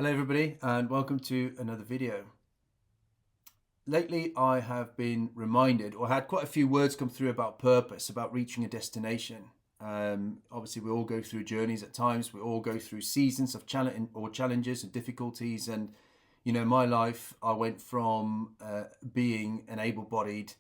Hello everybody and welcome to another video. Lately I have been reminded or had quite a few words come through about purpose, about reaching a destination. Obviously we all go through journeys at times, we all go through seasons of challenges and difficulties, and my life, I went from being an able-bodied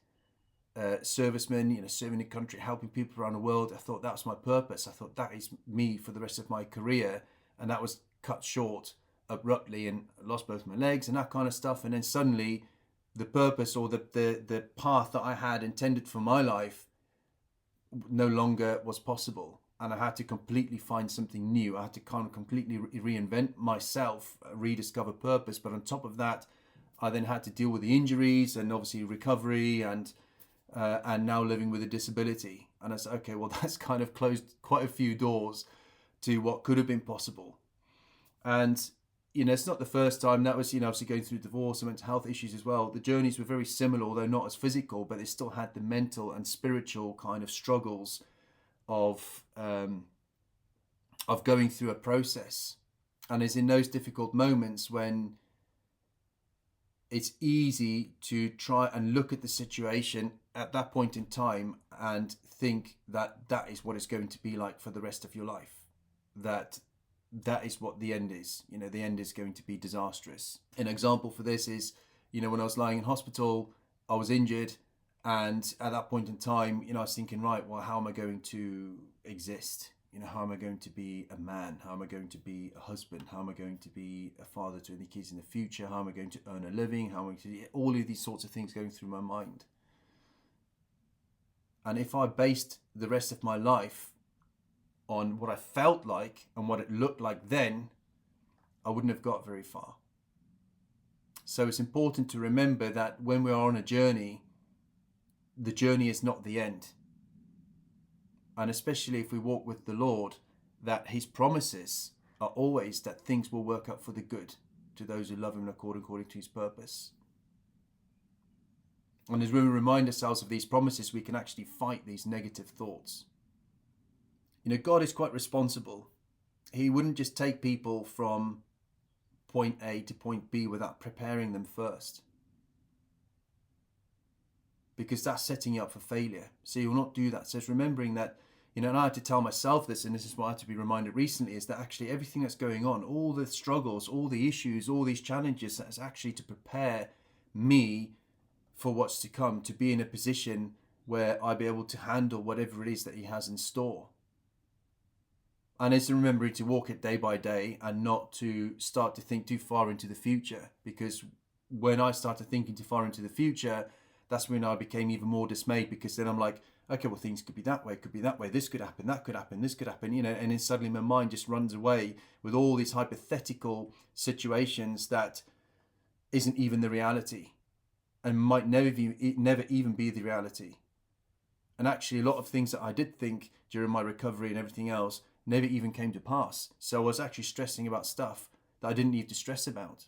serviceman, serving the country, helping people around the world. I thought that was my purpose. I thought that is me for the rest of my career, and that was cut short abruptly and lost both my legs and that kind of stuff. And then suddenly the purpose or the path that I had intended for my life no longer was possible, and I had to completely find something new. I had to kind of completely reinvent myself, rediscover purpose. But on top of that, I then had to deal with the injuries and obviously recovery, and now living with a disability. And I said, okay, well, that's kind of closed quite a few doors to what could have been possible. And it's not the first time. That was, obviously going through divorce and mental health issues as well. The journeys were very similar, although not as physical, but they still had the mental and spiritual kind of struggles of going through a process. And it's in those difficult moments when it's easy to try and look at the situation at that point in time and think that that is what it's going to be like for the rest of your life. That is what the end is. The end is going to be disastrous. An example for this is, when I was lying in hospital, I was injured. And at that point in time, I was thinking, right, well, how am I going to exist? How am I going to be a man? How am I going to be a husband? How am I going to be a father to any kids in the future? How am I going to earn a living? How am I going to, all of these sorts of things going through my mind. And if I based the rest of my life on what I felt like and what it looked like then, I wouldn't have got very far. So it's important to remember that when we are on a journey, the journey is not the end. And especially if we walk with the Lord, that his promises are always that things will work out for the good to those who love him according to his purpose. And as we remind ourselves of these promises, we can actually fight these negative thoughts. God is quite responsible. He wouldn't just take people from point A to point B without preparing them first, because that's setting you up for failure. So he will not do that. So it's remembering that, and I had to tell myself this, and this is what I had to be reminded recently, is that actually everything that's going on, all the struggles, all the issues, all these challenges, that's actually to prepare me for what's to come, to be in a position where I'll be able to handle whatever it is that he has in store. And it's remembering to walk it day by day and not to start to think too far into the future. Because when I started thinking too far into the future, that's when I became even more dismayed, because then I'm like, okay, well, things could be that way, this could happen, that could happen, this could happen, and then suddenly my mind just runs away with all these hypothetical situations that isn't even the reality and might never even be the reality. And actually, a lot of things that I did think during my recovery and everything else never even came to pass. So I was actually stressing about stuff that I didn't need to stress about.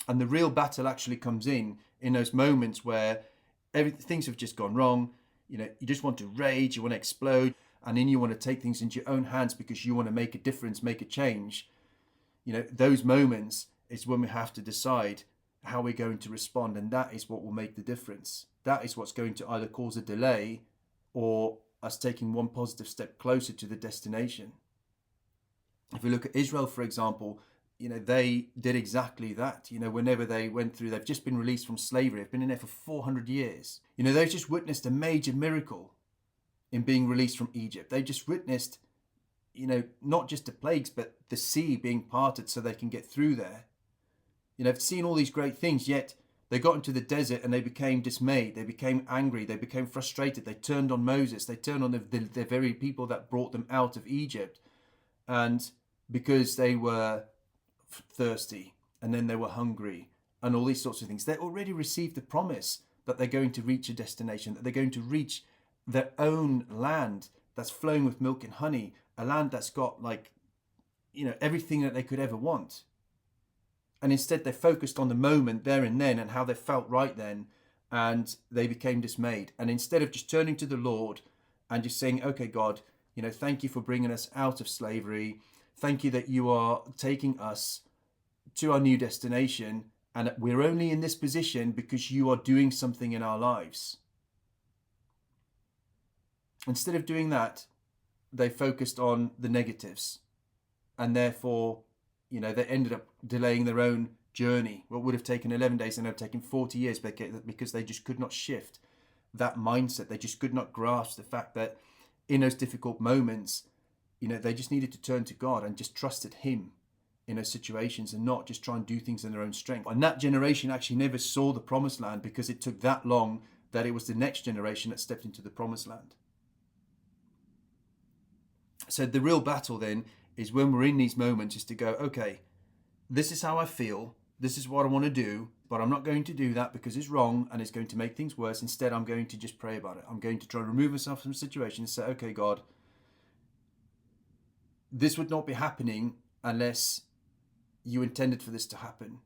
And the real battle actually comes in those moments where things have just gone wrong. You just want to rage, you want to explode, and then you want to take things into your own hands because you want to make a difference, make a change. Those moments is when we have to decide how we're going to respond, and that is what will make the difference. That is what's going to either cause a delay or us taking one positive step closer to the destination. If we look at Israel, for example, they did exactly that. Whenever they went through, they've just been released from slavery. They've been in there for 400 years. They've just witnessed a major miracle in being released from Egypt. They just witnessed, not just the plagues, but the sea being parted so they can get through there. They've seen all these great things, yet they got into the desert and they became dismayed. They became angry. They became frustrated. They turned on Moses. They turned on the very people that brought them out of Egypt. And because they were thirsty and then they were hungry and all these sorts of things, they already received the promise that they're going to reach a destination, that they're going to reach their own land that's flowing with milk and honey, a land that's got everything that they could ever want. And instead they focused on the moment there and then and how they felt right then, and they became dismayed. And instead of just turning to the Lord and just saying, okay, God, thank you for bringing us out of slavery. Thank you that you are taking us to our new destination, and we're only in this position because you are doing something in our lives. Instead of doing that, they focused on the negatives, and therefore, they ended up delaying their own journey. What would have taken 11 days ended up taking 40 years because they just could not shift that mindset. They just could not grasp the fact that in those difficult moments, they just needed to turn to God and just trusted Him in those situations, and not just try and do things in their own strength. And that generation actually never saw the promised land because it took that long that it was the next generation that stepped into the promised land. So the real battle then is when we're in these moments is to go, okay, this is how I feel, this is what I want to do, but I'm not going to do that because it's wrong and it's going to make things worse. Instead, I'm going to just pray about it. I'm going to try and remove myself from the situation and say, okay, God, this would not be happening unless you intended for this to happen.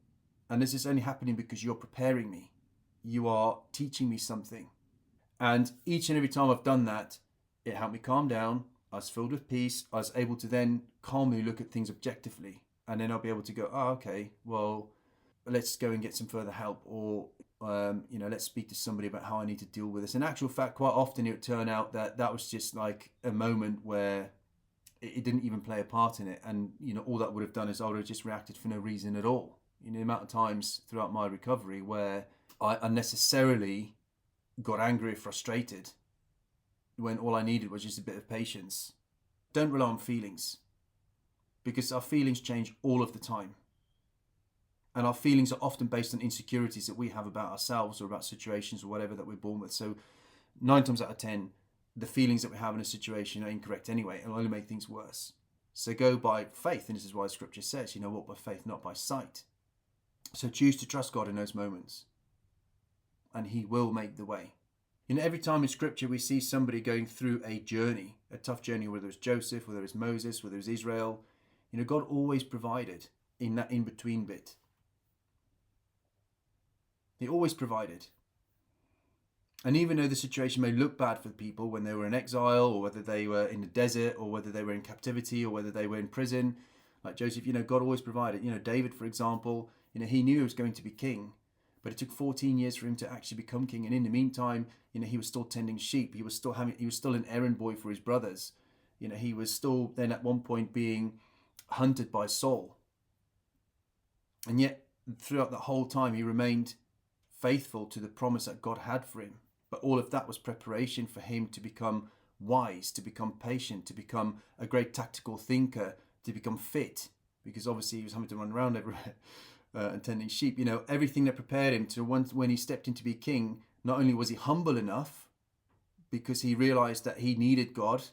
And this is only happening because you're preparing me. You are teaching me something. And each and every time I've done that, it helped me calm down. I was filled with peace. I was able to then calmly look at things objectively. And then I'll be able to go, oh, okay, well, let's go and get some further help. Or, let's speak to somebody about how I need to deal with this. In actual fact, quite often it would turn out that that was just like a moment where it didn't even play a part in it. And, all that would have done is I would have just reacted for no reason at all. The amount of times throughout my recovery where I unnecessarily got angry or frustrated when all I needed was just a bit of patience. Don't rely on feelings, because our feelings change all of the time. And our feelings are often based on insecurities that we have about ourselves or about situations or whatever that we're born with. So 9 times out of 10, the feelings that we have in a situation are incorrect anyway. It'll only make things worse. So go by faith. And this is why Scripture says, walk by faith, not by sight. So choose to trust God in those moments, and He will make the way. Every time in Scripture we see somebody going through a journey, a tough journey, whether it's Joseph, whether it's Moses, whether it's Israel, God always provided in that in-between bit. He always provided. And even though the situation may look bad for the people when they were in exile, or whether they were in the desert, or whether they were in captivity, or whether they were in prison, like Joseph, God always provided. David, for example, he knew he was going to be king, but it took 14 years for him to actually become king. And in the meantime, he was still tending sheep. He was still an errand boy for his brothers. He was still then at one point being hunted by Saul. And yet, throughout the whole time, he remained faithful to the promise that God had for him. But all of that was preparation for him to become wise, to become patient, to become a great tactical thinker, to become fit, because obviously he was having to run around everywhere and tending sheep. Everything that prepared him to when he stepped in to be king, not only was he humble enough, because he realized that he needed God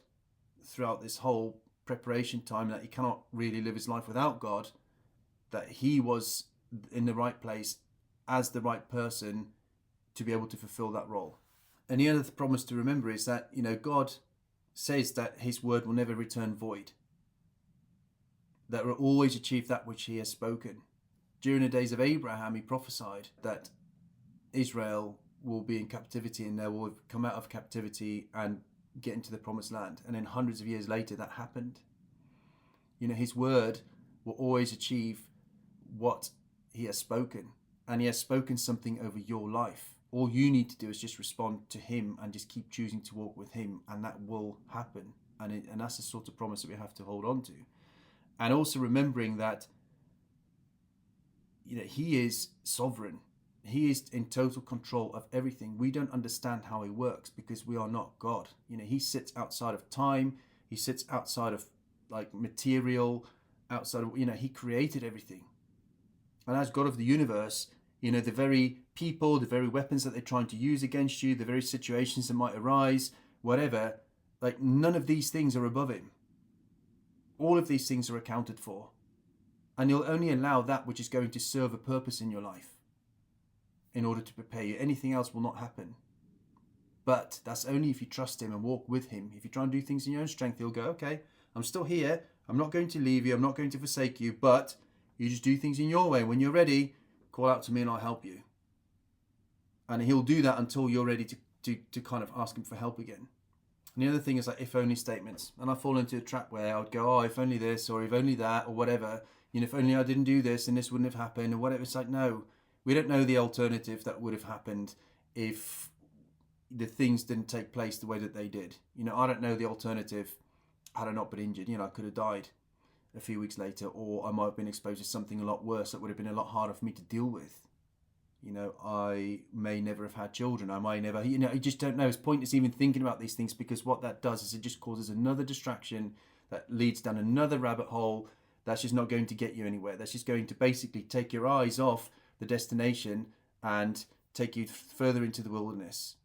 throughout this whole preparation time, that he cannot really live his life without God, that he was in the right place as the right person to be able to fulfill that role. And the other promise to remember is that, God says that His word will never return void, that will always achieve that which He has spoken. During the days of Abraham, He prophesied that Israel will be in captivity and they will come out of captivity and get into the promised land. And then hundreds of years later, that happened. His word will always achieve what He has spoken. And He has spoken something over your life. All you need to do is just respond to Him and just keep choosing to walk with Him, and that will happen. And that's the sort of promise that we have to hold on to. And also remembering that He is sovereign. He is in total control of everything. We don't understand how He works because we are not God. He sits outside of time. He sits outside of material, outside of, He created everything. And as God of the universe, the very people, the very weapons that they're trying to use against you, the very situations that might arise, whatever, none of these things are above Him. All of these things are accounted for. And He'll only allow that which is going to serve a purpose in your life in order to prepare you. Anything else will not happen. But that's only if you trust Him and walk with Him. If you try and do things in your own strength, He'll go, okay, I'm still here. I'm not going to leave you. I'm not going to forsake you. But you just do things in your way. When you're ready, call out to me and I'll help you. And He'll do that until you're ready to kind of ask Him for help again. And the other thing is if only statements. And I fall into a trap where I would go, oh, if only this or if only that or whatever. if only I didn't do this and this wouldn't have happened or whatever. It's like, no, we don't know the alternative that would have happened if the things didn't take place the way that they did. I don't know the alternative had I not been injured. I could have died a few weeks later, or I might have been exposed to something a lot worse that would have been a lot harder for me to deal with. I may never have had children. I might never, you just don't know. It's pointless even thinking about these things, because what that does is it just causes another distraction that leads down another rabbit hole that's just not going to get you anywhere. That's just going to basically take your eyes off the destination and take you further into the wilderness.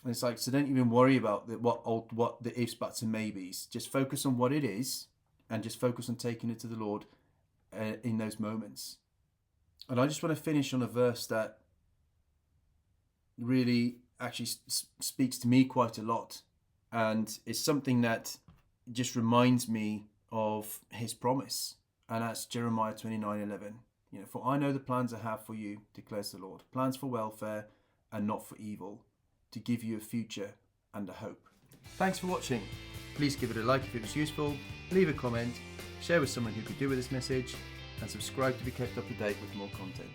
And it's like, so don't even worry about what the ifs, buts, and maybes. Just focus on what it is, and just focus on taking it to the Lord in those moments. And I just want to finish on a verse that really actually speaks to me quite a lot, and it's something that just reminds me of his promise, and that's Jeremiah 29:11. For I know the plans I have for you, declares the Lord, plans for welfare and not for evil, to give you a future and a hope. Thanks for watching. Please give it a like if it was useful, leave a comment, share with someone who could do with this message, and subscribe to be kept up to date with more content.